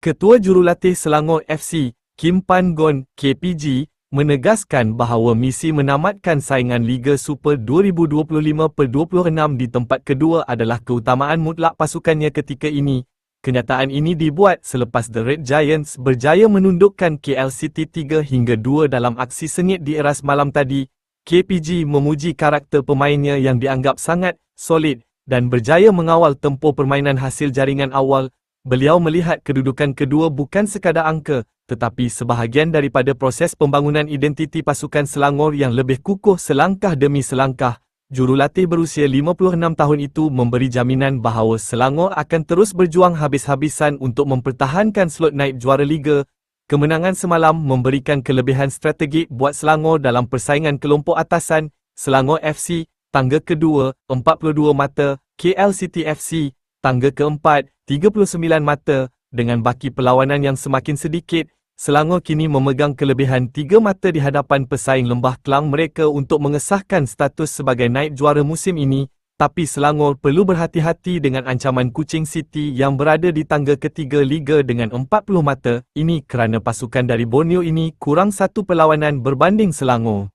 Ketua Jurulatih Selangor FC, Kim Pan Gon, KPG, menegaskan bahawa misi menamatkan saingan Liga Super 2025-26 di tempat kedua adalah keutamaan mutlak pasukannya ketika ini. Kenyataan ini dibuat selepas The Red Giants berjaya menundukkan KL City 3-2 dalam aksi sengit di Eras malam tadi. KPG memuji karakter pemainnya yang dianggap sangat solid dan berjaya mengawal tempoh permainan hasil jaringan awal. Beliau melihat kedudukan kedua bukan sekadar angka, tetapi sebahagian daripada proses pembangunan identiti pasukan Selangor yang lebih kukuh selangkah demi selangkah. Jurulatih berusia 56 tahun itu memberi jaminan bahawa Selangor akan terus berjuang habis-habisan untuk mempertahankan slot naik juara Liga. Kemenangan semalam memberikan kelebihan strategik buat Selangor dalam persaingan kelompok atasan. Selangor FC, tangga kedua, 42 mata, KL City FC, tangga keempat, 39 mata. Dengan baki perlawanan yang semakin sedikit, Selangor kini memegang kelebihan 3 mata di hadapan pesaing Lembah Kelang mereka untuk mengesahkan status sebagai naib juara musim ini. Tapi Selangor perlu berhati-hati dengan ancaman Kuching City yang berada di tangga ketiga Liga dengan 40 mata. Ini kerana pasukan dari Borneo ini kurang satu perlawanan berbanding Selangor.